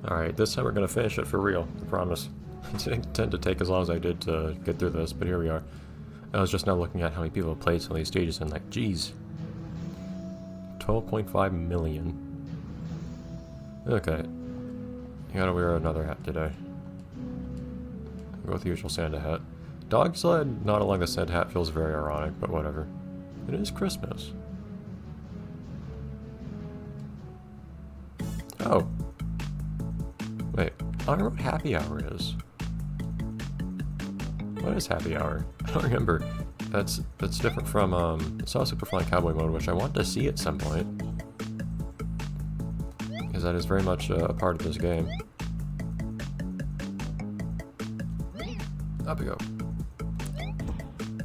Alright, this time we're gonna finish it for real, I promise. It didn't intend to take as long as I did to get through this, but here we are. I was just now looking at how many people have played some of these stages and like, geez. 12.5 million. Okay. You gotta wear another hat today. Go with the usual Santa hat. Dog sled not along the Santa hat feels very ironic, but whatever. It is Christmas. Oh. Wait, I don't know what happy hour is. What is happy hour? I don't remember. That's different from Saw Superflying Cowboy mode, which I want to see at some point. Because that is very much a part of this game. Up we go.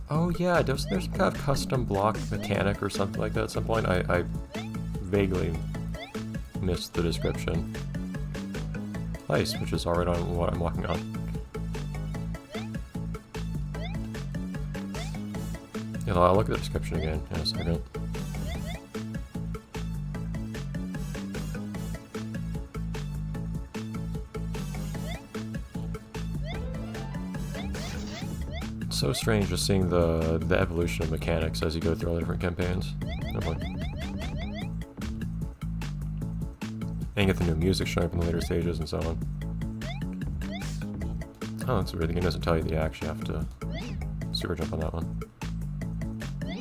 Oh yeah, there's some kind of custom block mechanic or something like that at some point. I vaguely missed the description. Ice, which is already on what I'm walking on. Yeah, I'll look at the description again in a second. It's so strange just seeing the evolution of mechanics as you go through all the different campaigns. Oh boy. And get the new music showing up in the later stages and so on. Oh, that's weird. The game doesn't tell you that you actually have to super jump on that one.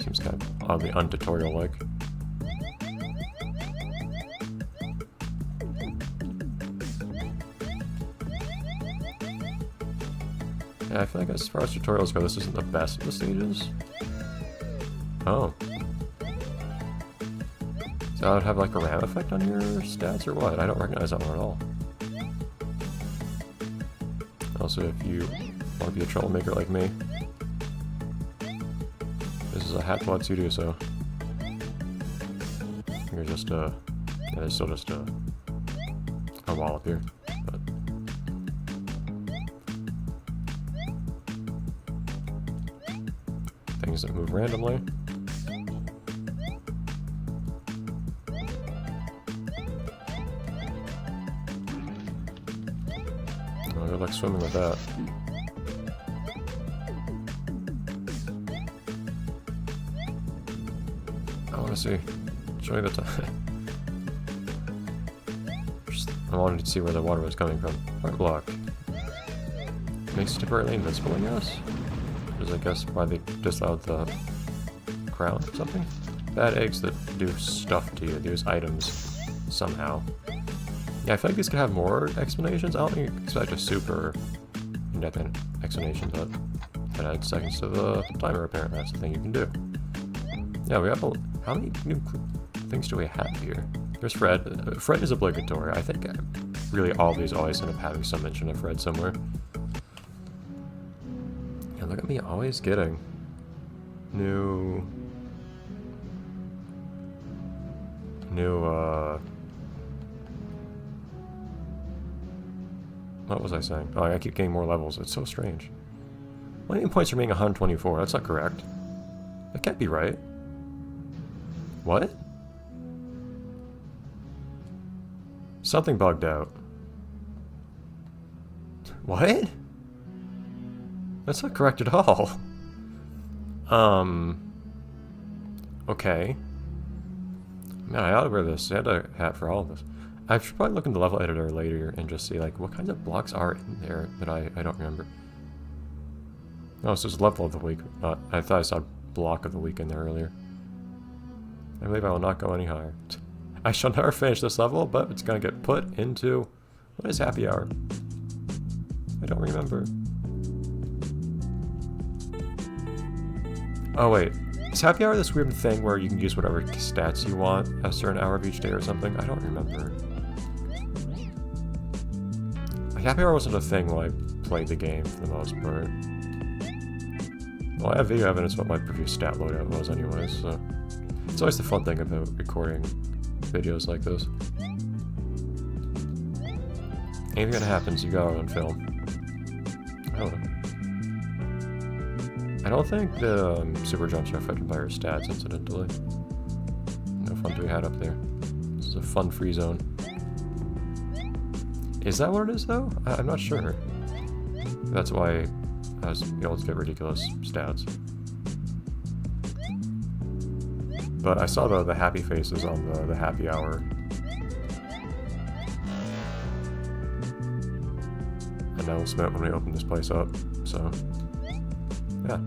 Seems kind of oddly untutorial-like. Yeah, I feel like as far as tutorials go, this isn't the best of the stages. Oh. So that would have like a RAM effect on your stats or what? I don't recognize that one at all. Also, if you want to be a troublemaker like me, this is a hat that lets you do so. You're just yeah, there's still just a wall up here, but things that move randomly. Oh, good luck swimming with that. I want to see. Show me the time. I wanted to see where the water was coming from. Art block. Makes it temporarily invincible, I guess? Because I guess why they disallowed the crown or something? Bad eggs that do stuff to you. These items somehow. Yeah, I feel like these could have more explanations. I don't think you expect a super in-depth explanation, but that adds seconds to the timer apparently. That's the thing you can do. Yeah, we have how many new things do we have here? There's Fred. Fred is obligatory. I think really all of these always end up having some mention of Fred somewhere. And look at me always getting new what was I saying? Oh, I keep getting more levels. It's so strange. Lightning points are being 124. That's not correct. That can't be right. What? Something bugged out. What? That's not correct at all. Okay. Man, I ought to wear this Santa hat for all of this. I should probably look in the level editor later and just see, like, what kinds of blocks are in there that I don't remember. Oh, so it's level of the week. I thought I saw block of the week in there earlier. I believe I will not go any higher. I shall never finish this level, but it's going to get put into... What is happy hour? I don't remember. Oh, wait. Is happy hour this weird thing where you can use whatever stats you want at a certain hour of each day or something? I don't remember. Happy hour wasn't a thing when I played the game for the most part. Well, I have video evidence what my previous stat loadout was anyways, so... It's always the fun thing about recording videos like this. Anything that happens, you got it on film. I don't know. I don't think the super jumps are affected by your stats, incidentally. No fun to be had up there. This is a fun-free zone. Is that what it is, though? I'm not sure. That's why I was able to get ridiculous stats. But I saw the happy faces on the happy hour announcement when we opened this place up, so yeah.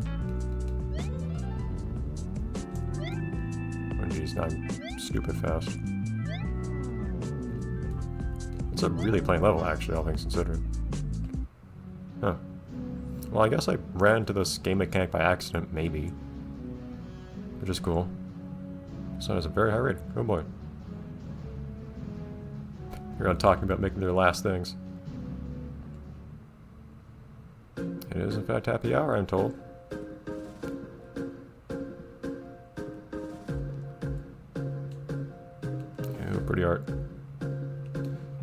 Oh geez, now I'm stupid fast. It's a really plain level, actually, all things considered. Huh. Well, I guess I ran into this game mechanic by accident, maybe. Which is cool. So it's a very high rate. Oh boy. You're on talking about making their last things. It is, in fact, happy hour, I'm told. Ew, pretty art.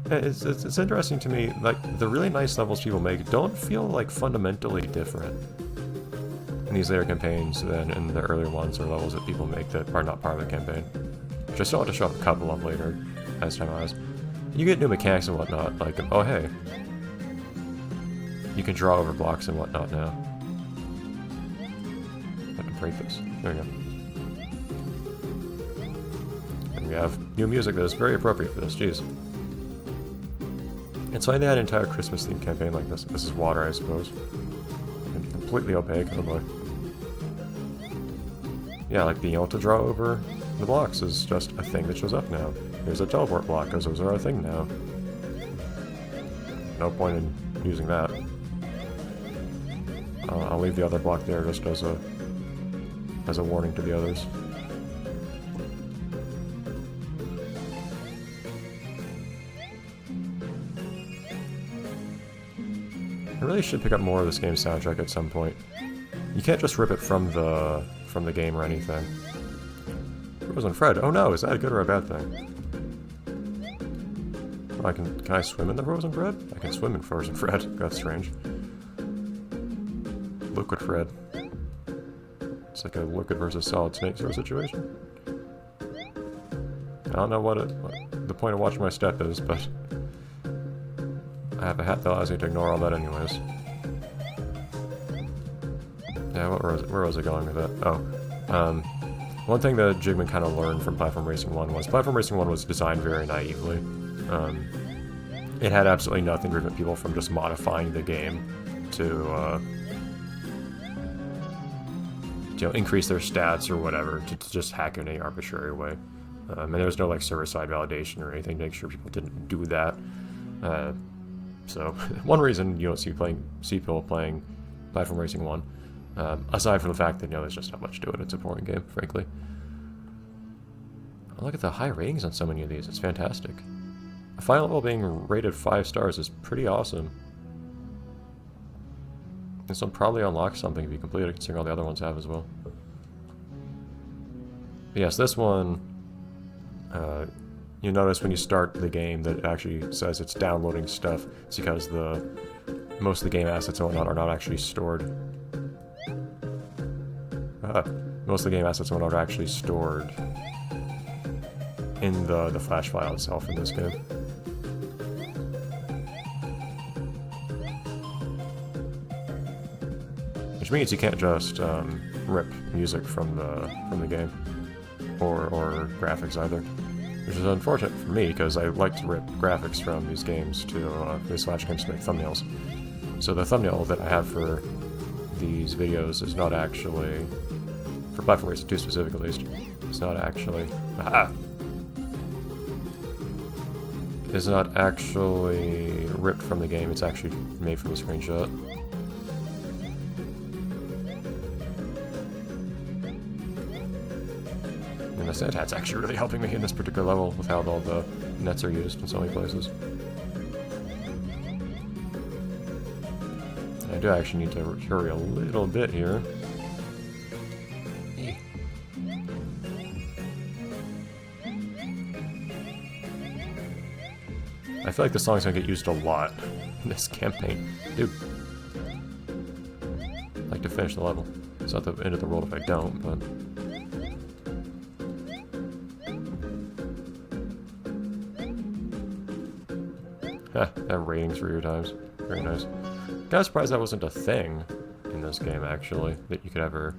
It's interesting to me, like, the really nice levels people make don't feel, like, fundamentally different in these later campaigns than in the earlier ones or levels that people make that are not part of the campaign. Which I still have to show up a couple of later, as time goes. You get new mechanics and whatnot, like, oh hey, you can draw over blocks and whatnot now. I can break this. There we go. And we have new music that is very appropriate for this, jeez. It's why they had an entire Christmas themed campaign like this. This is water, I suppose. And completely opaque, oh boy. Yeah, like being able to draw over the blocks is just a thing that shows up now. Here's a teleport block, because those are a thing now. No point in using that. I'll leave the other block there just as a warning to the others. I really should pick up more of this game's soundtrack at some point. You can't just rip it from the game or anything. Frozen Fred. Oh no, is that a good or a bad thing? Oh, can I swim in the Frozen Fred? I can swim in Frozen Fred. That's strange. Liquid Fred. It's like a liquid versus solid snake sort of situation. I don't know what the point of watching my step is, but I have a hat that allows me to ignore all that anyways. Yeah, where was I going with that? Oh, one thing that Jigman kind of learned from Platform Racing 1 was Platform Racing 1 was designed very naively. It had absolutely nothing to prevent people from just modifying the game to you know, increase their stats or whatever, to just hack in any arbitrary way. And there was no like server-side validation or anything to make sure people didn't do that. So one reason you don't see people playing Platform Racing 1, aside from the fact that, you know, there's just not much to it. It's a boring game, frankly. Oh, look at the high ratings on so many of these. It's fantastic. A final level being rated 5 stars is pretty awesome. This will probably unlock something if you complete it, considering all the other ones have as well. But yes, this one, you notice when you start the game that it actually says it's downloading stuff. It's because most of the game assets and whatnot are not actually stored. Most of the game assets and whatnot are actually stored in the flash file itself in this game. Which means you can't just rip music from the game, or graphics either. Which is unfortunate for me, because I like to rip graphics from these games to these Flash games to make thumbnails. So the thumbnail that I have for these videos is not actually, for Platform Racing 2 specific at least, it's not actually, is not actually ripped from the game, it's actually made from a screenshot. And the Sandhat's actually really helping me in this particular level with how all the nets are used in so many places. I do actually need to hurry a little bit here. I feel like this song's gonna get used a lot in this campaign. Dude. I'd like to finish the level. It's not the end of the world if I don't, but... That ratings for your times. Very nice. Kinda surprised that wasn't a thing in this game, actually, that you could ever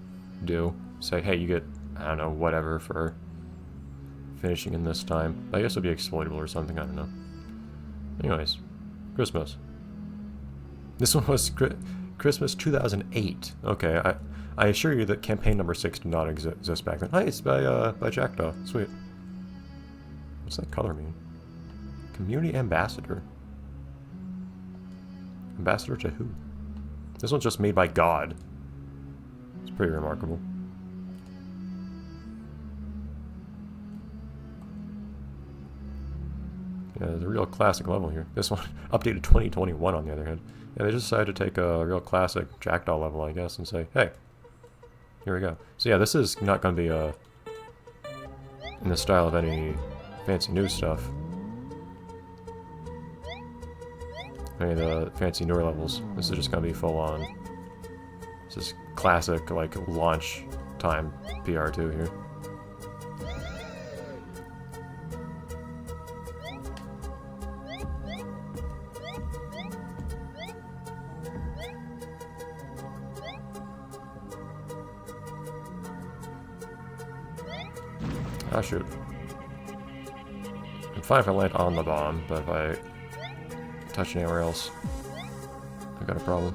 do. Say, hey, you get, I don't know, whatever for finishing in this time. I guess it'd be exploitable or something, I don't know. Anyways, Christmas. This one was Christmas 2008. Okay, I assure you that campaign number 6 did not exist back then. Hi, it's by Jackdaw. Sweet. What's that color mean? Community ambassador. Ambassador to who? This one's just made by God. It's pretty remarkable. Yeah, there's a real classic level here. This one updated 2021 on the other hand. Yeah, they just decided to take a real classic Jackdaw level, I guess, and say, hey, here we go. So yeah, this is not going to be in the style of any fancy new stuff. Any of the fancy newer levels. This is just going to be full on. This is classic, like, launch time PR2 here. Ah, shoot. I'm fine if I land on the bomb, but if I touch anywhere else, I've got a problem.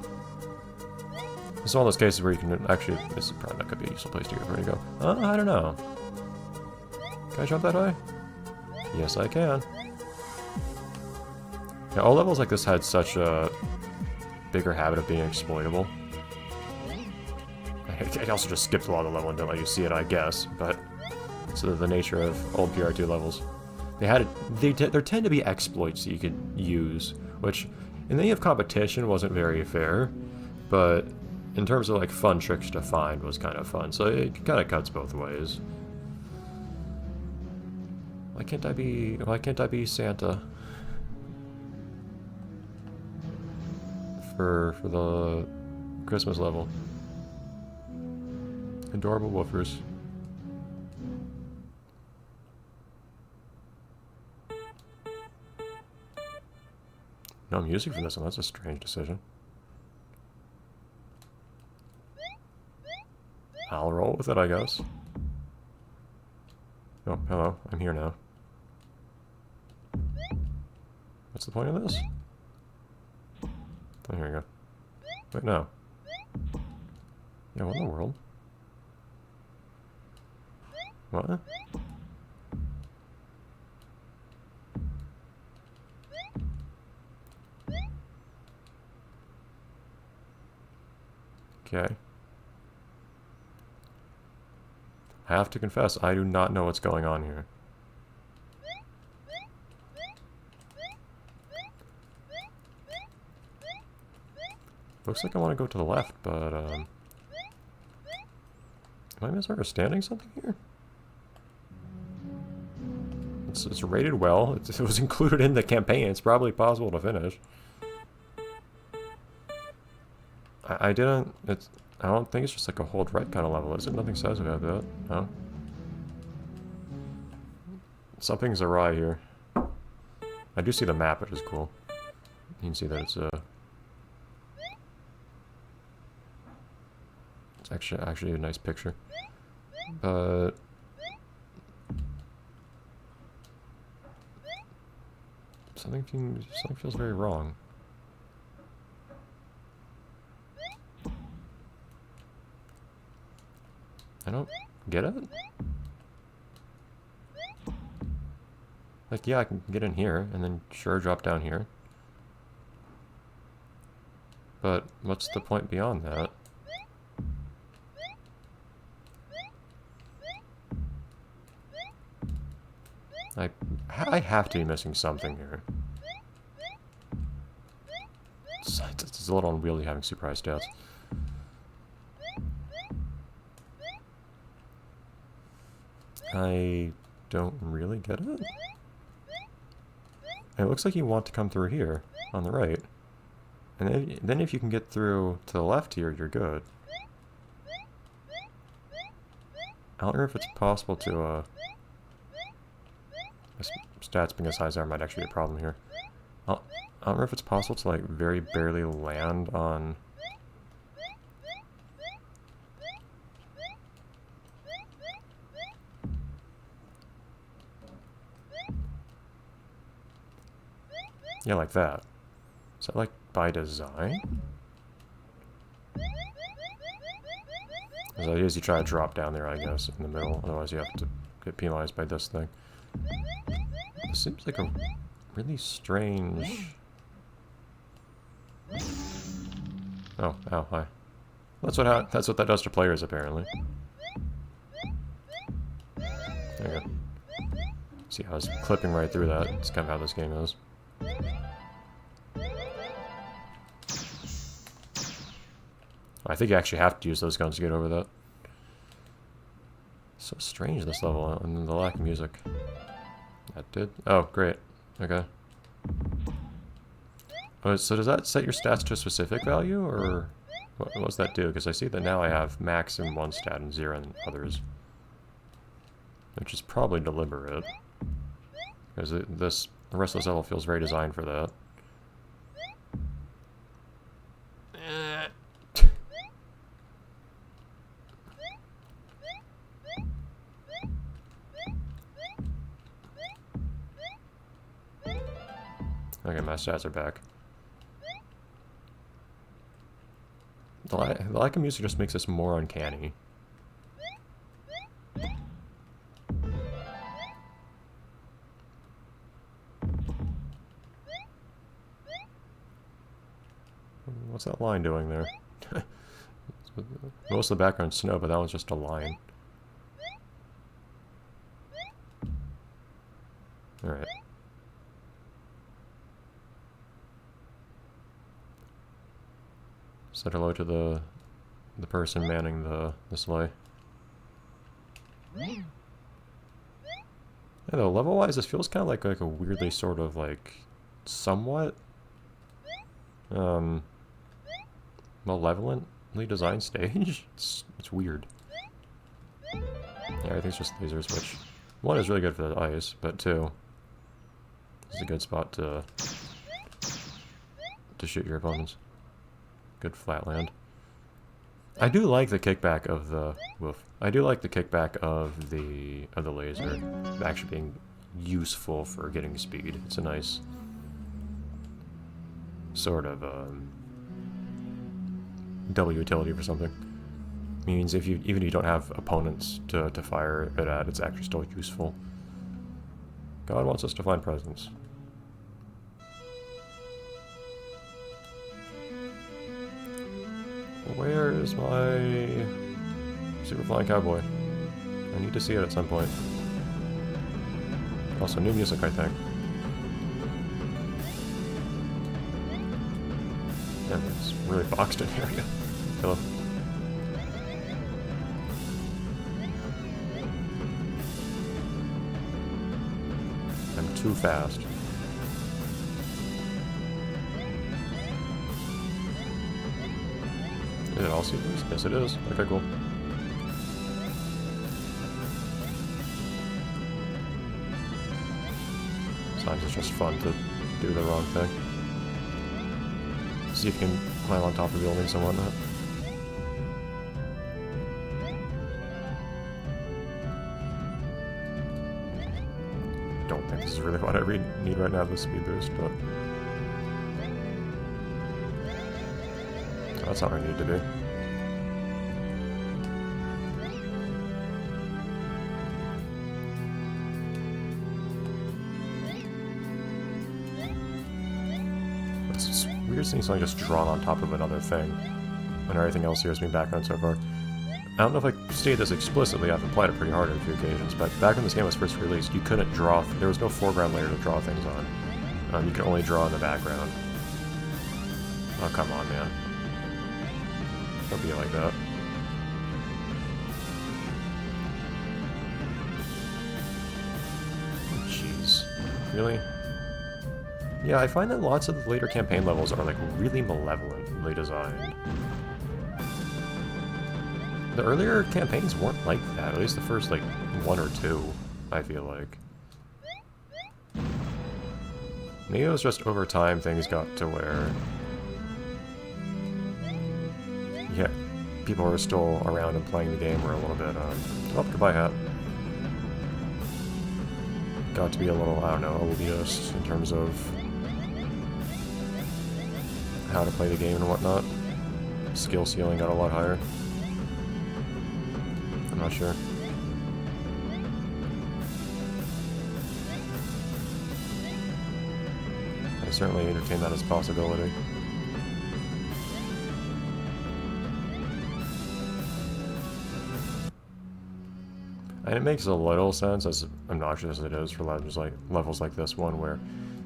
This is one of those cases where you can actually... This is probably not going to be a useful place to get ready to go. I don't know. Can I jump that high? Yes, I can. Yeah, all levels like this had such a bigger habit of being exploitable. I also just skipped a lot of the level and didn't let you see it, I guess, but... So the nature of old PR2 levels. There tend to be exploits that you could use, which in the name of competition wasn't very fair, but in terms of like fun tricks to find was kind of fun, so it kind of cuts both ways. Why can't I be Santa? For the Christmas level. Adorable woofers. No music for this one, that's a strange decision. I'll roll with it, I guess. Oh, hello, I'm here now. What's the point of this? Oh, here we go. Wait, no. Yeah, what in the world? What? Okay. I have to confess, I do not know what's going on here. Looks like I want to go to the left, but, am I misunderstanding something here? It's rated well. It was included in the campaign. It's probably possible to finish. I don't think it's just like a hold right kind of level, is it? Nothing says about that. No. Something's awry here. I do see the map, which is cool. You can see that it's actually a nice picture. But something feels very wrong. I don't get it. Like, yeah, I can get in here, and then sure, drop down here. But what's the point beyond that? I have to be missing something here. It's a little unwieldy having super high stats. I don't really get it. It looks like you want to come through here, on the right. And then if you can get through to the left here, you're good. I don't know if it's possible to, stats being as high as they are might actually be a problem here. I don't know if it's possible to like very barely land on... Yeah, like that. Is that like by design? As it is, you try to drop down there, I guess, in the middle. Otherwise, you have to get penalized by this thing. This seems like a really strange... Oh, ow, hi. That's what that does to players, apparently. There you go. See, I was clipping right through that. It's kind of how this game is. I think you actually have to use those guns to get over that. So strange, this level, and the lack of music. That did? Oh, great. Okay. Oh, so does that set your stats to a specific value, or what does that do? Because I see that now I have max in one stat and 0 in others. Which is probably deliberate. Because the rest of this level feels very designed for that. Okay, my stats are back. The lack of music just makes this more uncanny. What's that line doing there? Most of the background's snow, but that one's just a line. Alright. Said hello to the person manning the sleigh. Yeah, though, level-wise, this feels kind of like a weirdly sort of like somewhat malevolently designed stage. It's weird. Yeah, everything's just lasers, which 1 is really good for the ice, but 2 is a good spot to shoot your opponents. Good flatland. I do like the kickback of the I do like the kickback of the laser actually being useful for getting speed. It's a nice sort of double utility for something. Means even if you don't have opponents to fire it at, it's actually still useful. God wants us to find presents. Where is my Super Flying Cowboy? I need to see it at some point. Also, new music, I think. Yeah, it's really boxed in here. Hello. I'm too fast. Is it all sequence? Yes, it is. Okay, cool. Sometimes it's just fun to do the wrong thing. See if you can climb on top of buildings and whatnot. Don't think this is really what I need right now, the speed boost, but... That's not where I need to be. It's weird seeing something just drawn on top of another thing when everything else here has been background so far. I don't know if I stated this explicitly, I've applied it pretty hard on a few occasions, but back when this game was first released, you couldn't draw, there was no foreground layer to draw things on. You could only draw in the background. Oh, come on, man. Don't be like that. Jeez. Really? Yeah, I find that lots of the later campaign levels are, like, really malevolently designed. The earlier campaigns weren't like that, at least the first, like, 1 or 2, I feel like. Maybe it was just over time things got to where, yeah, people were still around and playing the game were a little bit, oh, goodbye hat. Got to be a little, I don't know, elitist in terms of how to play the game and whatnot. Skill ceiling got a lot higher. I'm not sure. I certainly entertain that as a possibility. And it makes a little sense, as obnoxious as it is, for levels like this one, where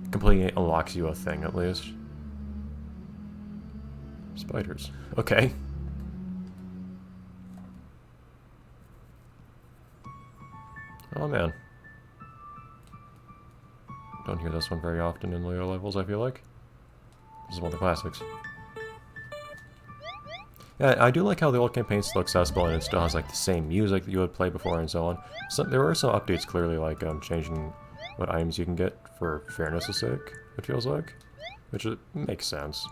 completing it unlocks you a thing at least. Spiders. Okay. Oh man. Don't hear this one very often in later levels, I feel like. This is one of the classics. Yeah, I do like how the old campaign's still accessible and it still has like the same music that you would play before and so on. So, there were some updates clearly like changing what items you can get for fairness' sake, it feels like. Which makes sense.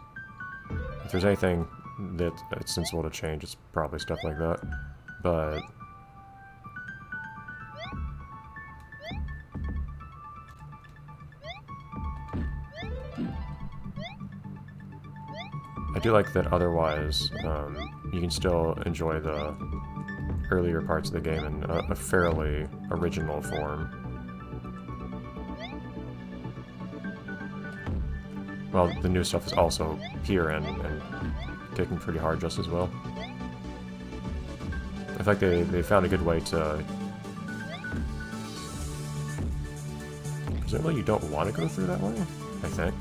If there's anything that it's sensible to change, it's probably stuff like that. But I do like that otherwise, you can still enjoy the earlier parts of the game in a fairly original form. Well, the new stuff is also here and kicking pretty hard just as well. I think they found a good way to... Presumably you don't want to go through that way, I think.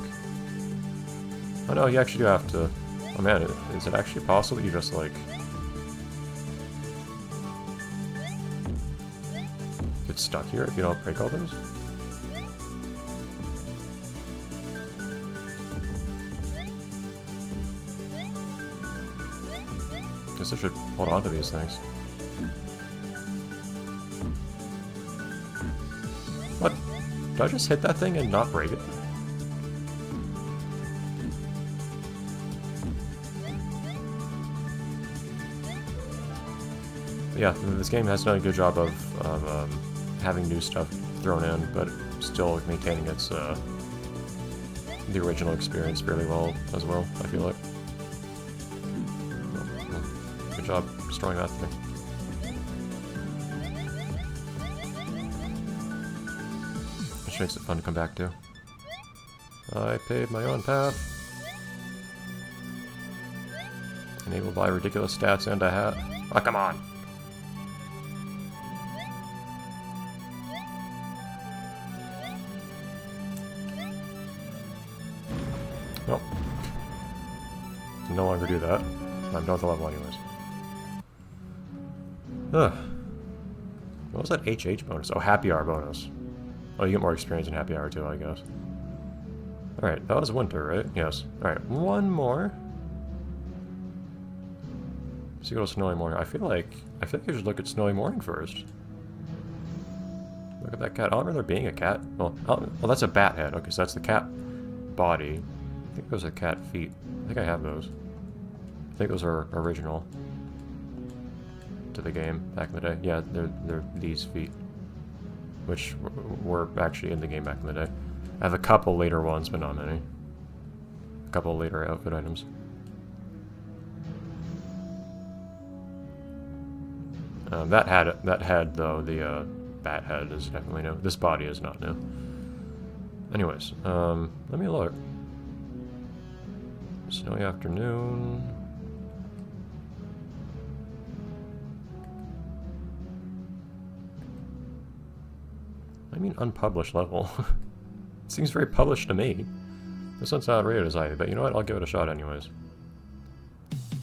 Oh no, you actually do have to... Oh man, is it actually possible you just like... get stuck here if you don't break all those? Guess I should hold on to these things. What? Did I just hit that thing and not break it? Yeah, this game has done a good job of having new stuff thrown in, but still maintaining its the original experience fairly well as well, I feel like. Good job destroying that thing. Which makes it fun to come back to. I paved my own path. Enabled by ridiculous stats and a hat. Oh, come on! Nope. No longer do that. I'm done with the level anyways. Ugh. What was that HH bonus? Oh, happy hour bonus. Oh, you get more experience in happy hour too, I guess. Alright, that was winter, right? Yes. Alright, one more. Let's go to Snowy Morning. I feel like I should look at Snowy Morning first. Look at that cat. I don't remember there being a cat. Well, that's a bat head. Okay, so that's the cat body. I think those are cat feet. I think I have those. I think those are original to the game back in the day. Yeah, they're these feet, which were actually in the game back in the day. I have a couple later ones, but not many. A couple later outfit items. That head though, the bat head is definitely new. This body is not new. Anyways, let me look. Snowy afternoon. I mean unpublished level. It seems very published to me. This one's not rated as either, but you know what? I'll give it a shot anyways.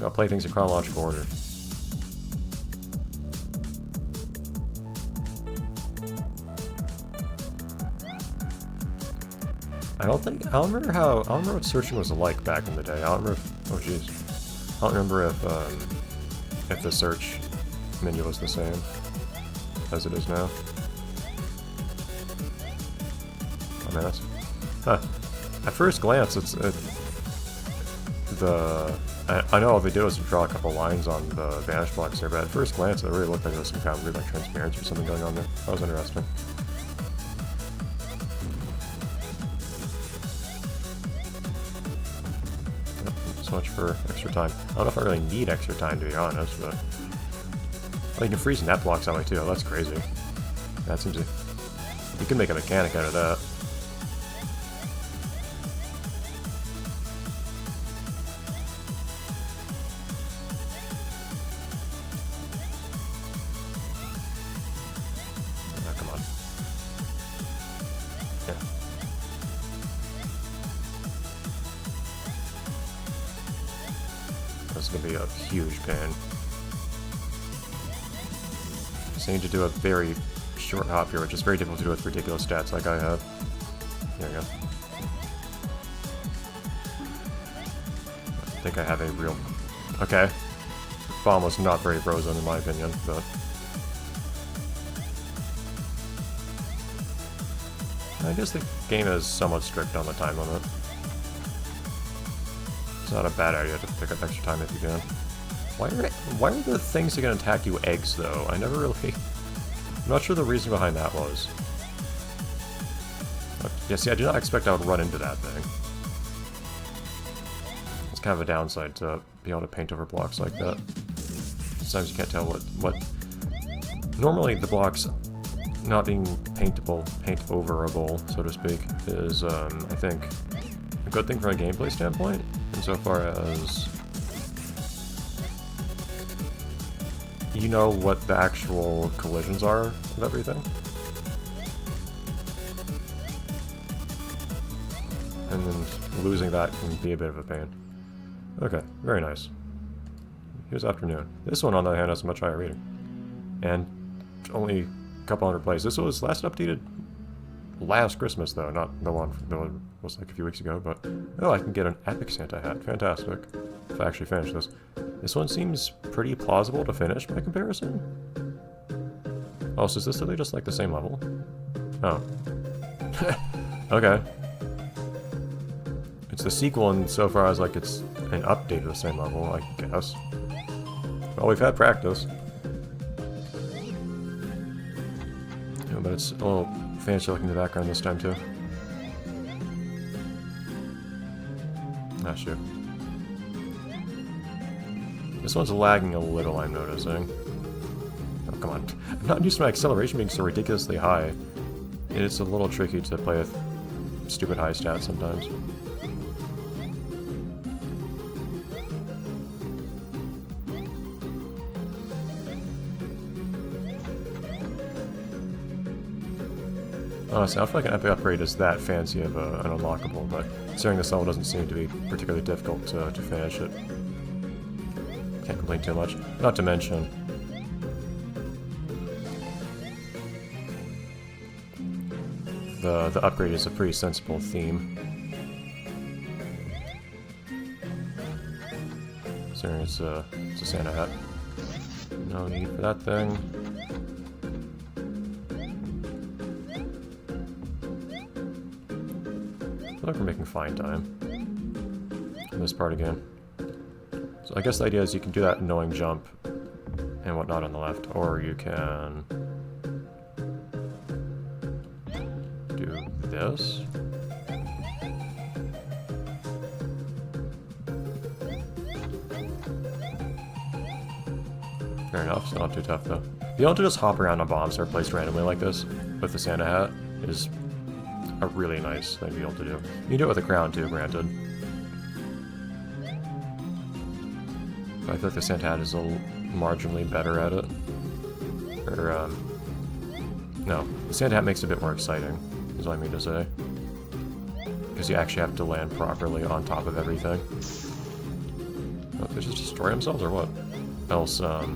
I'll play things in chronological order. I don't remember what searching was like back in the day. I don't remember if, oh jeez. I don't remember if the search menu was the same as it is now. Oh man, that's... Huh. At first glance, I know all they did was draw a couple lines on the vanish blocks there, but at first glance, it really looked like there was some kind of weird like transparency or something going on there. That was interesting. Yep, so much for extra time. I don't know if I really need extra time, to be honest, but... Oh, you can freeze net blocks that way too. Oh, that's crazy. That seems... You can make a mechanic out of that. This is going to be a huge pain. So you need to do a very short hop here, which is very difficult to do with ridiculous stats like I have. There we go. I think I have a real... Okay. Bomb was not very frozen in my opinion, but... I guess the game is somewhat strict on the time limit. It's not a bad idea to pick up extra time if you can. Why are the things that can attack you eggs, though? I never really... I'm not sure the reason behind that was. Yeah, see, I did not expect I would run into that thing. It's kind of a downside to be able to paint over blocks like that. Sometimes you can't tell what... Normally, the blocks not being paint-overable, so to speak, is, I think, a good thing from a gameplay standpoint. Insofar as you know what the actual collisions are of everything. And then losing that can be a bit of a pain. Okay, very nice. Here's afternoon. This one, on the other hand, has a much higher rating. And only a couple hundred plays. This was last updated last Christmas, though, not the one that was like a few weeks ago, but... Oh, I can get an epic Santa hat. Fantastic. If I actually finish this. This one seems pretty plausible to finish by comparison. Oh, so is this really just like the same level? Oh. Okay. It's the sequel insofar as like it's an update of the same level, I guess. Well, we've had practice. Yeah, but it's a little fancy looking in the background this time too. Ah, shoot. This one's lagging a little, I'm noticing. Oh, come on. I'm not used to my acceleration being so ridiculously high. It's a little tricky to play with stupid high stats sometimes. Honestly, I don't feel like an epic upgrade is that fancy of an unlockable, but considering this level doesn't seem to be particularly difficult to finish it. Can't complain too much. Not to mention... The upgrade is a pretty sensible theme. So it's a Santa hat. No need for that thing. I feel like we're making fine time in this part again. So I guess the idea is you can do that knowing jump and whatnot on the left, or you can do this. Fair enough, it's not too tough though. Being able to just hop around on bombs that are placed randomly like this with the Santa hat is a really nice thing to be able to do. You can do it with a crown too, granted. But I feel like the Santa hat is a little marginally better at it. Or, no, the Santa hat makes it a bit more exciting, is what I mean to say. Because you actually have to land properly on top of everything. Oh, they just destroy themselves or what? Else, ow.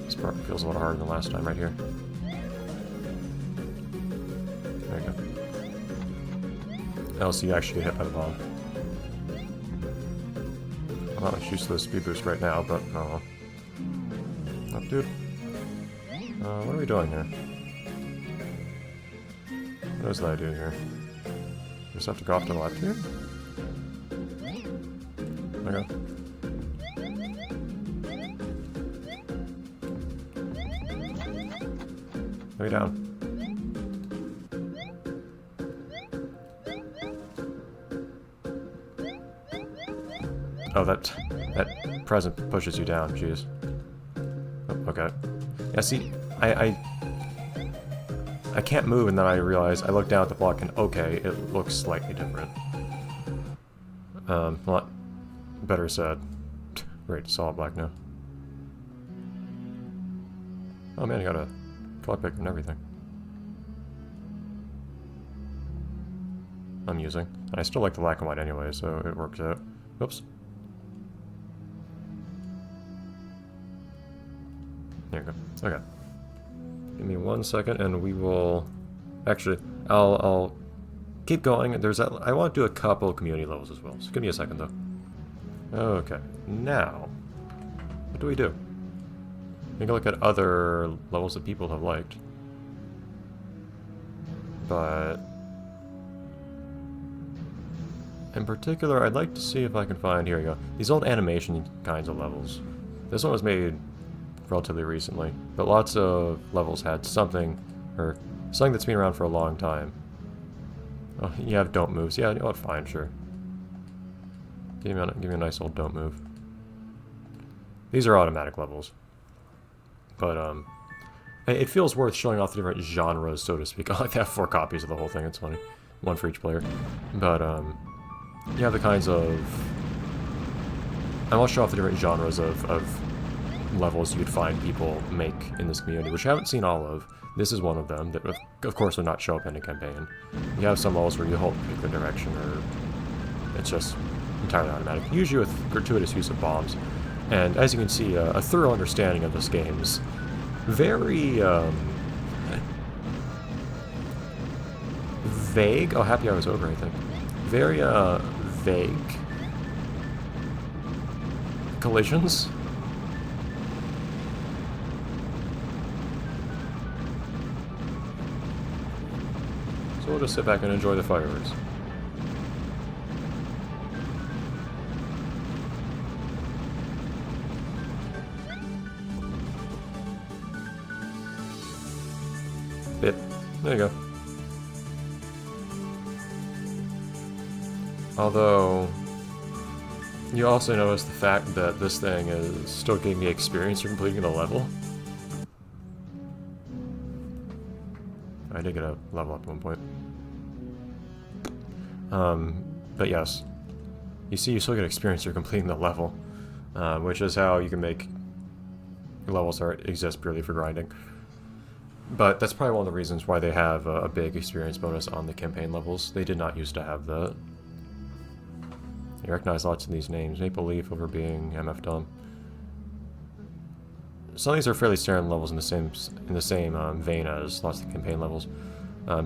This part feels a little harder than last time right here. There you go. Else you actually get hit by the bomb. Well, it's useless speed boost right now, but oh, dude. What are we doing here? What is that I do here? Just have to go off to the left here? Okay. Way down. Oh, that present pushes you down, jeez. Oh, okay. Yeah, see, I can't move, and then I realize, I look down at the block, and okay, it looks slightly different. A lot better said. Great, solid black now. Oh man, I got a color pick and everything. I'm using. And I still like the black and white anyway, so it works out. Oops. There you go. Okay. Give me 1 second, and we will. Actually, I'll keep going. There's that. I want to do a couple community levels as well. So give me a second, though. Okay. Now, what do we do? Take a look at other levels that people have liked. But in particular, I'd like to see if I can find. Here we go. These old animation kinds of levels. This one was made relatively recently, but lots of levels had something, or something that's been around for a long time. Oh, you have don't moves. Yeah, you know what? Fine, sure. Give me a nice old don't move. These are automatic levels, but it feels worth showing off the different genres, so to speak. I like to have 4 copies of the whole thing. It's funny, 1 for each player. But you have the kinds of. I'll show off the different genres of levels you'd find people make in this community, which I haven't seen all of. This is one of them that, of course, would not show up in a campaign. You have some levels where you hold a particular direction, or it's just entirely automatic, usually with gratuitous use of bombs. And as you can see, a thorough understanding of this game is very vague. Oh, happy hour is over, I think. Very vague collisions. So we'll just sit back and enjoy the fireworks. Bit. There you go. Although, you also notice the fact that this thing is still giving me experience for completing the level. I did get a level up at one point. But yes, you see you still get experience for completing the level, which is how you can make levels that exist purely for grinding. But that's probably one of the reasons why they have a big experience bonus on the campaign levels. They did not used to have that. You recognize lots of these names. Maple Leaf over being MF Dom. Some of these are fairly standard levels in the same vein as lots of the campaign levels.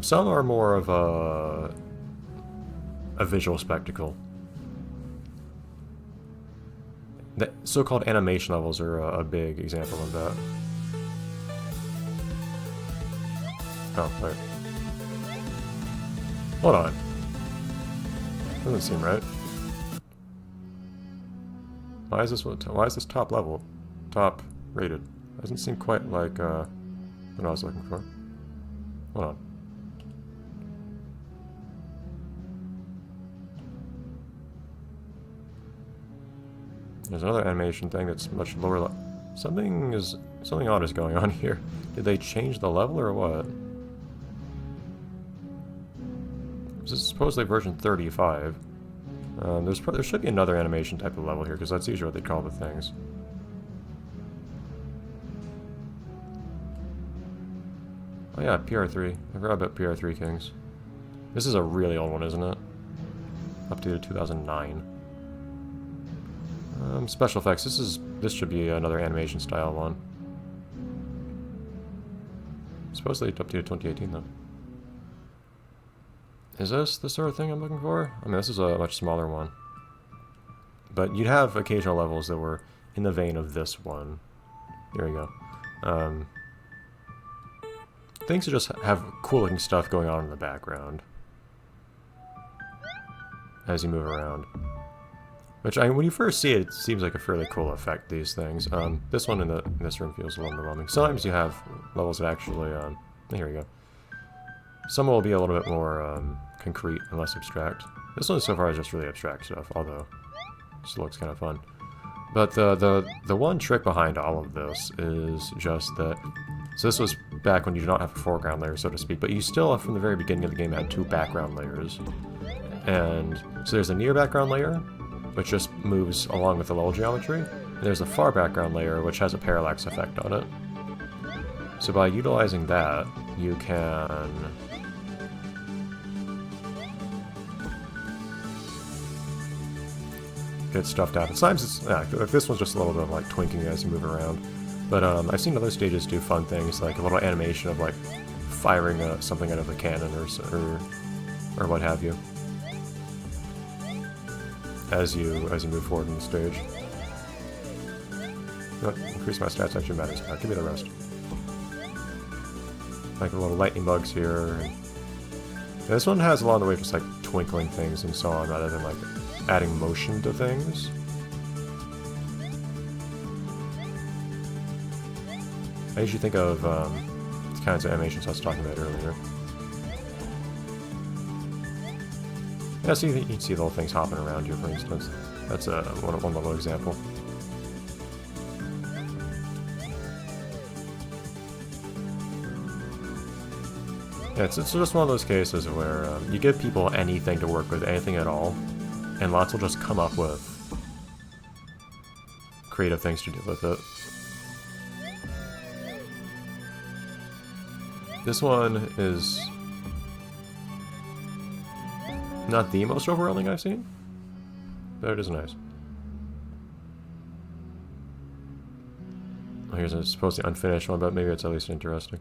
Some are more of a visual spectacle. The so-called animation levels are a big example of that. Oh, wait. Hold on. Doesn't seem right. Why is this top level? Top rated. Doesn't seem quite like what I was looking for. Hold on. There's another animation thing that's much lower level. Something odd is going on here. Did they change the level or what? This is supposedly version 35. There should be another animation type of level here, because that's usually what they call the things. Oh yeah, PR3. I forgot about PR3 Kings. This is a really old one, isn't it? Up to 2009. Special effects. This should be another animation style one. Supposedly up to 2018 though. Is this the sort of thing I'm looking for? I mean, this is a much smaller one. But you'd have occasional levels that were in the vein of this one. Here we go. things that just have cool looking stuff going on in the background as you move around. Which, when you first see it, it seems like a fairly cool effect, these things. This one in this room feels a little underwhelming. Sometimes you have levels that actually, here we go. Some will be a little bit more concrete and less abstract. This one so far is just really abstract stuff, although it still looks kind of fun. But the one trick behind all of this is just that, so this was back when you did not have a foreground layer, so to speak, but you still, from the very beginning of the game, had two background layers. And so there's a near background layer, which just moves along with the level geometry, and there's a far background layer, which has a parallax effect on it. So by utilizing that, you can get stuff down. Sometimes it's, like this one's just a little bit of like twinking as you move around. But I've seen other stages do fun things, like a little animation of like firing something out of the cannon or what have you, as you move forward in the stage. Increase my stats actually matters. Give me the rest. Like the little lightning bugs here. And this one has a lot of the way just like twinkling things and so on, rather than like adding motion to things. I usually think of the kinds of animations I was talking about earlier. Yeah, so you can see the little things hopping around you, for instance. That's one little example. Yeah, it's just one of those cases where you give people anything to work with, anything at all, and lots will just come up with creative things to do with it. This one is not the most overwhelming I've seen, but it is nice. Here's a supposedly unfinished one, but maybe it's at least interesting.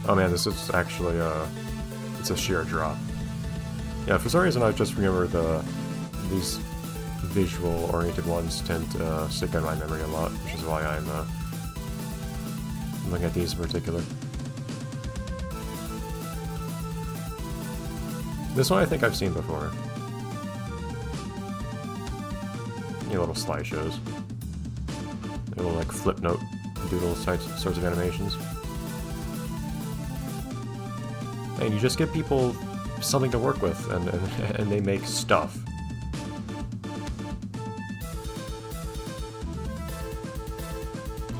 Oh man, this is actually it's a sheer drop. Yeah, for some reason I just remember these visual-oriented ones tend to stick in my memory a lot, which is why I'm looking at these in particular. This one I think I've seen before. Little slideshows. Little like flip note doodle sorts of animations. And you just give people something to work with, and they make stuff.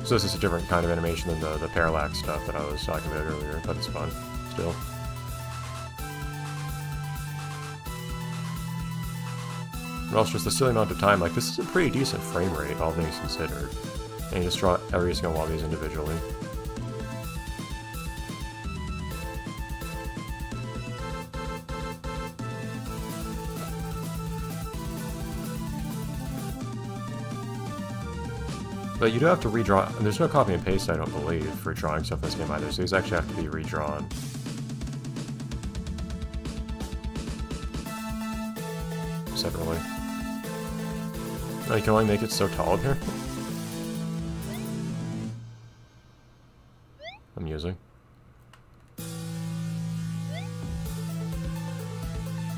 So this is a different kind of animation than the parallax stuff that I was talking about earlier, but it's fun, still. And also just the silly amount of time, like this is a pretty decent frame rate, all things considered. And you just draw every single one of these individually. But you do have to redraw, and there's no copy and paste, I don't believe, for drawing stuff in this game either, so these actually have to be redrawn. Separately. No, you can only make it so tall here. Amusing.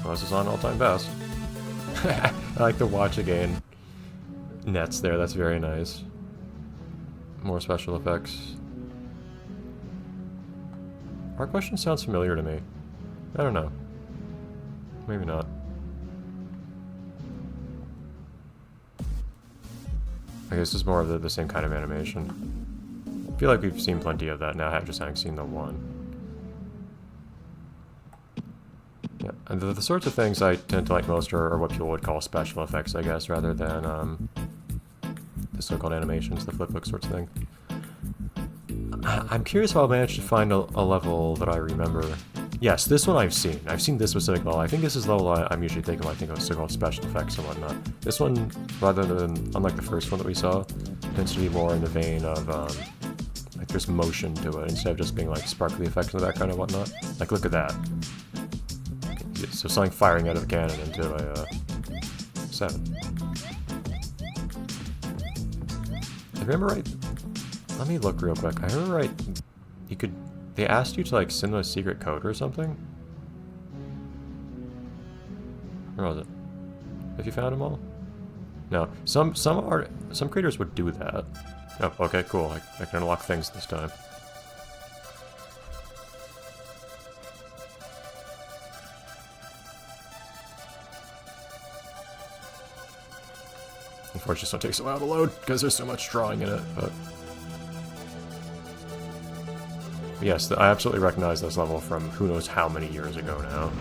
Well, this is on all-time best. I like the watch again nets there, that's very nice. More special effects. Our question sounds familiar to me. I don't know. Maybe not. I guess it's more of the same kind of animation. I feel like we've seen plenty of that now, just having seen the one. Yeah, and the sorts of things I tend to like most are what people would call special effects, I guess, rather than the so-called animations, the flipbook sorts of thing. I'm curious if I'll manage to find a level that I remember. Yes, this one I've seen. I've seen this specific level. I think this is the level I'm usually thinking when I think of so-called special effects and whatnot. This one, rather than, unlike the first one that we saw, tends to be more in the vein of, like there's motion to it, instead of just being like sparkly effects in the background and whatnot. Like, look at that. So something firing out of a cannon into a 7. If I remember right, Let me look real quick. I remember you could, they asked you to like send them a secret code or something. Where was it? Have you found them all? No. Some creators would do that. Oh, okay, cool. I can unlock things this time. Unfortunately, this one takes a while to load because there's so much drawing in it, but... Yes, I absolutely recognize this level from who knows how many years ago now.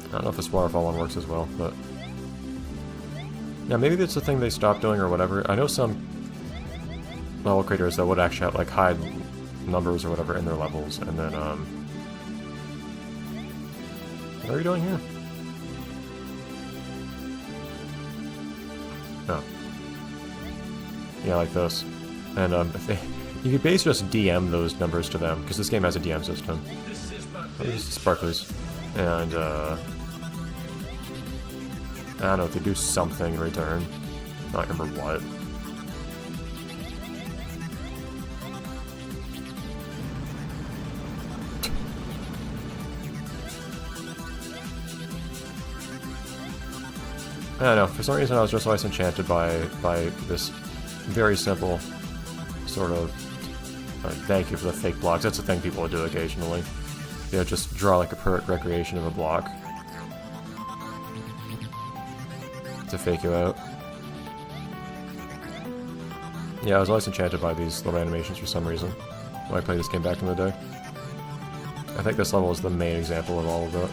I don't know if this waterfall one works as well, but... Yeah, maybe that's the thing they stopped doing or whatever. I know some level creators that would actually have, like, hide numbers or whatever in their levels, and then, What are you doing here? Oh. Yeah, like this. And, you could basically just DM those numbers to them, because this game has a DM system. This is Sparklies. And, I don't know, if they do something in return. I don't remember what. I don't know, for some reason I was just always enchanted by this very simple sort of thank you for the fake blocks. That's a thing people will do occasionally. You know, just draw like a perfect recreation of a block to fake you out. Yeah, I was always enchanted by these little animations for some reason when I played this game back in the day. I think this level is the main example of all of that.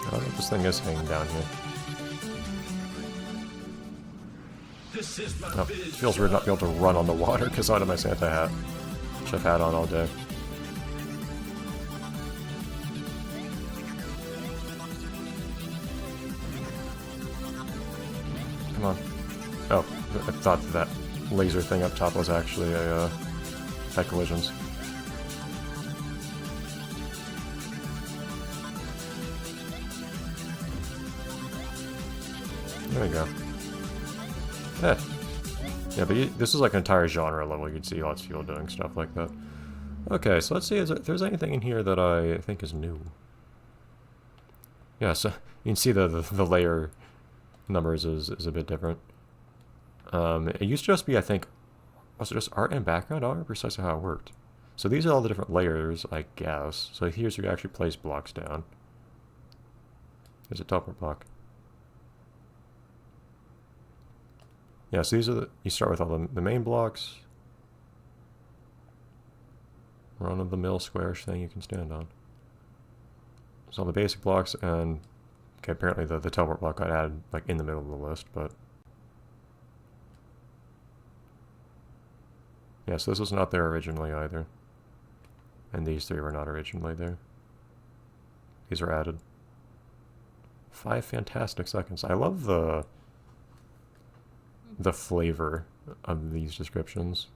I don't know if this thing is hanging down here. Oh, it feels weird not being able to run on the water because I don't have my Santa hat, which I've had on all day. Come on. Oh, I thought that laser thing up top was actually a high collisions. There we go. Yeah. Yeah, but this is like an entire genre level. You can see lots of people doing stuff like that. Okay, so let's see if there's anything in here that I think is new. Yeah, so you can see the layer numbers is a bit different. It used to just be, I think, was it just art and background? I don't remember precisely how it worked. So these are all the different layers, I guess. So here's where you actually place blocks down. There's a teleport block. Yeah, so these are you start with all the main blocks. Run-of-the-mill squarish thing you can stand on. So all the basic blocks, and okay, apparently the teleport block got added like in the middle of the list, but yeah, so this was not there originally either. And these three were not originally there. These were added. 5 fantastic seconds. I love the flavor of these descriptions.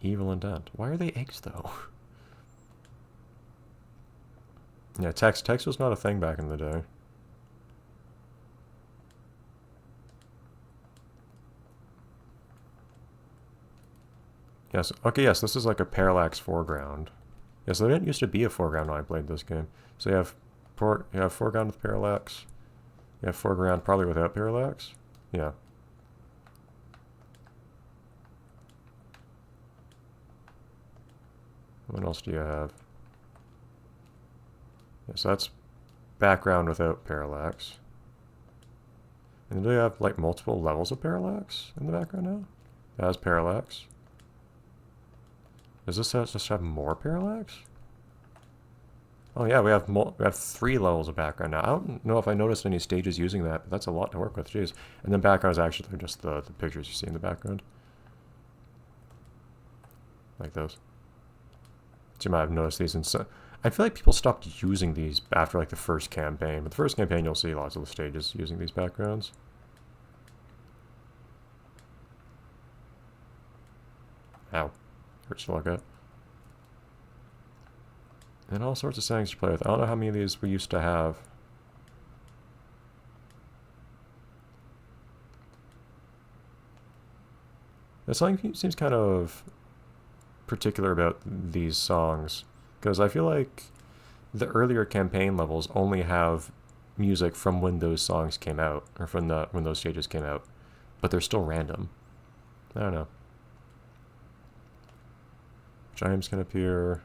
Evil intent. Why are they eggs though? Yeah, text was not a thing back in the day. Yes, okay, yes, this is like a parallax foreground. Yes, there didn't used to be a foreground when I played this game. So you have foreground with parallax. You have foreground probably without parallax. Yeah. What else do you have? Yeah, so that's background without parallax. And do you have like multiple levels of parallax in the background now? That has parallax. Does this just have more parallax? Oh yeah, we have 3 levels of background now. I don't know if I noticed any stages using that, but that's a lot to work with. Jeez. And then background is actually just the pictures you see in the background. Like those. So you might have noticed these. I feel like people stopped using these after like the first campaign. But the first campaign, you'll see lots of the stages using these backgrounds. Ow. Hurts to look at. And all sorts of settings to play with. I don't know how many of these we used to have. There's something seems kind of particular about these songs, because I feel like the earlier campaign levels only have music from when those songs came out, or from when those stages came out, but they're still random. I don't know. Chimes can appear.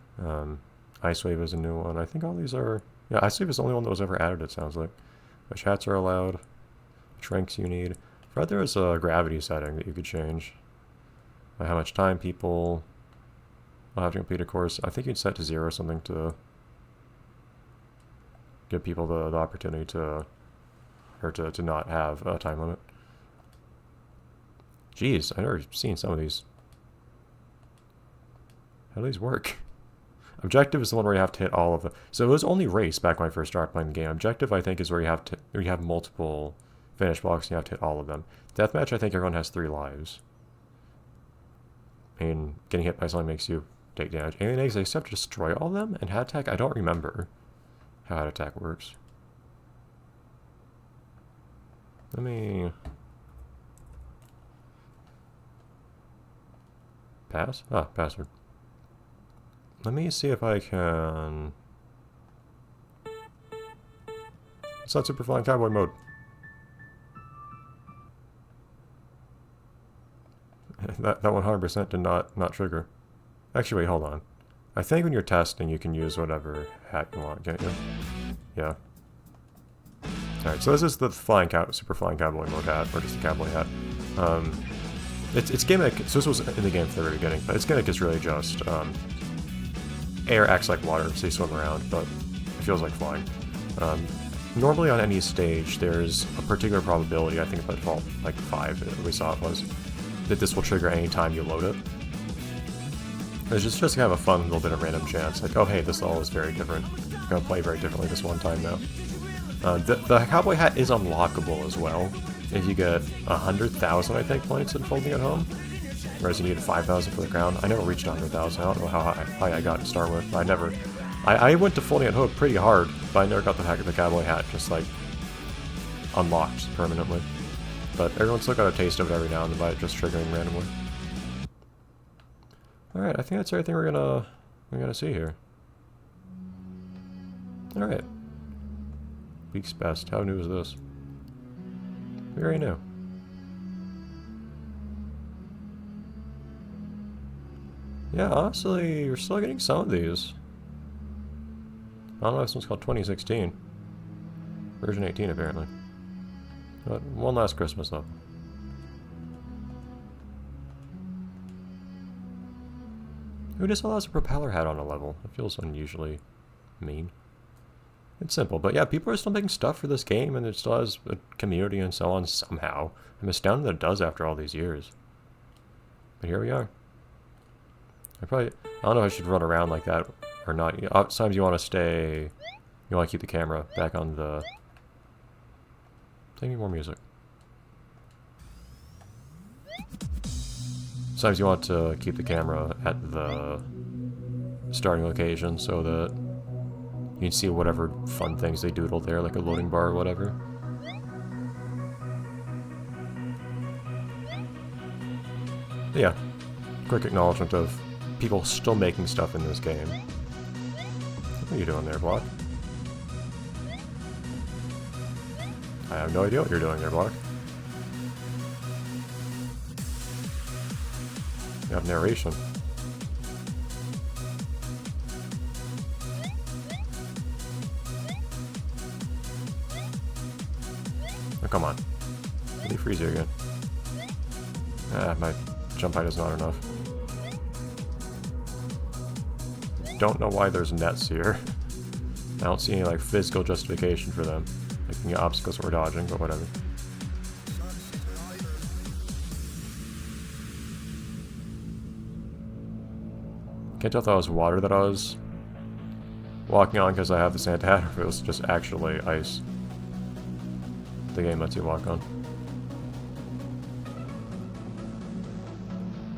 Ice Wave is a new one. I think all these are... Yeah, Ice Wave is the only one that was ever added, it sounds like. Which hats are allowed. Which ranks you need. I thought there was a gravity setting that you could change. By how much time people will have to complete a course. I think you'd set to 0 or something to give people the opportunity to... or to not have a time limit. Jeez, I've never seen some of these. How do these work? Objective is the one where you have to hit all of them. So it was only race back when I first started playing the game. Objective, I think, is where you have multiple finish blocks and you have to hit all of them. Deathmatch, I think everyone has 3 lives. I mean, getting hit by something makes you take damage. Alien eggs, they have to destroy all of them. And hat attack, I don't remember how hat attack works. Let me... Pass? Ah, password. Let me see if I can... It's not Super Flying Cowboy mode. that 100% did not trigger. Actually, wait, hold on. I think when you're testing, you can use whatever hat you want, can't you? Yeah. Alright, so this is the Super Flying Cowboy mode hat, or just the cowboy hat. It's gimmick, so this was in the game from the very beginning, but its gimmick is really just, air acts like water, so you swim around, but it feels like flying. Normally on any stage, there's a particular probability, I think by default, like 5, at least how it was, that this will trigger any time you load it. It's just kind of a fun little bit of random chance, like, oh hey, this all is very different. I'm gonna play very differently this one time now. The cowboy hat is unlockable as well, if you get 100,000, I think, points in Folding at Home. Whereas you needed 5,000 for the crown. I never reached 100,000. I don't know how high I got to start with. I went to Folding at Home pretty hard, but I never got the heck of the cowboy hat, just like unlocked permanently. But everyone's still got a taste of it every now and then by it just triggering randomly. Alright, I think that's everything we're gonna see here. Alright. Week's best. How new is this? Very new. Yeah, honestly, you're still getting some of these. I don't know if this one's called 2016. Version 18, apparently. But one last Christmas, though. Who just allows a propeller hat on a level? It feels unusually mean. It's simple, but yeah, people are still making stuff for this game, and it still has a community and so on somehow. I'm astounded that it does after all these years. But here we are. I don't know if I should run around like that or not. Sometimes you want to keep the camera back on the... Play me more music. Sometimes you want to keep the camera at the starting location so that you can see whatever fun things they doodle there, like a loading bar or whatever. But yeah, quick acknowledgement of people still making stuff in this game. What are you doing there, Block? I have no idea what you're doing there, Block. You have narration. Oh, come on. Did he freeze you again? Ah, my jump height is not enough. Don't know why there's nets here. I don't see any like physical justification for them. Like the obstacles we're dodging, but whatever. Can't tell if that was water that I was walking on because I have the Santa hat, or if it was just actually ice. The game lets you walk on.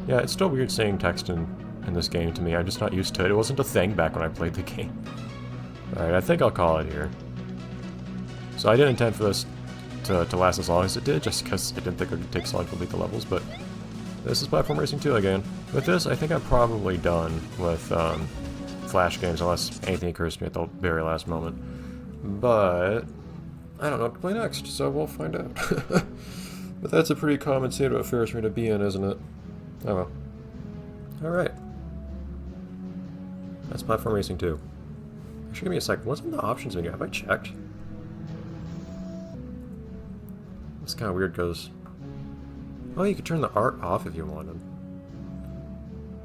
Yeah, it's still weird seeing text in this game to me. I'm just not used to it. It wasn't a thing back when I played the game. Alright, I think I'll call it here. So I didn't intend for this to last as long as it did, just because I didn't think it would take so long to complete the levels, but this is Platform Racing 2 again. With this, I think I'm probably done with Flash games, unless anything occurs to me at the very last moment. But I don't know what to play next, so we'll find out. But that's a pretty common state of affairs for me to be in, isn't it? Oh well. Alright. That's Platform Racing 2. Actually, give me a second. What's in the options menu? Have I checked? It's kind of weird because... Oh, you could turn the art off if you wanted.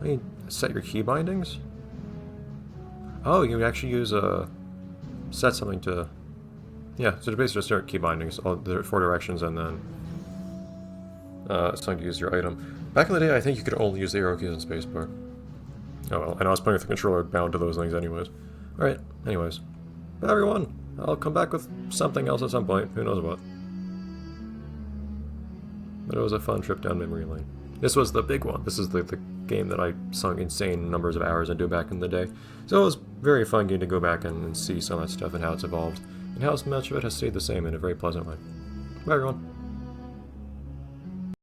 I mean, set your key bindings? Oh, you can actually use a... set something to... Yeah, so basically just start key bindings. All the 4 directions and then... something to use your item. Back in the day, I think you could only use the arrow keys and spacebar. Oh well, and I was playing with the controller bound to those things anyways. Alright, anyways. But everyone, I'll come back with something else at some point. Who knows what. But it was a fun trip down memory lane. This was the big one. This is the game that I sunk insane numbers of hours into back in the day. So it was a very fun game to go back and see some of that stuff and how it's evolved. And how much of it has stayed the same in a very pleasant way. Bye everyone.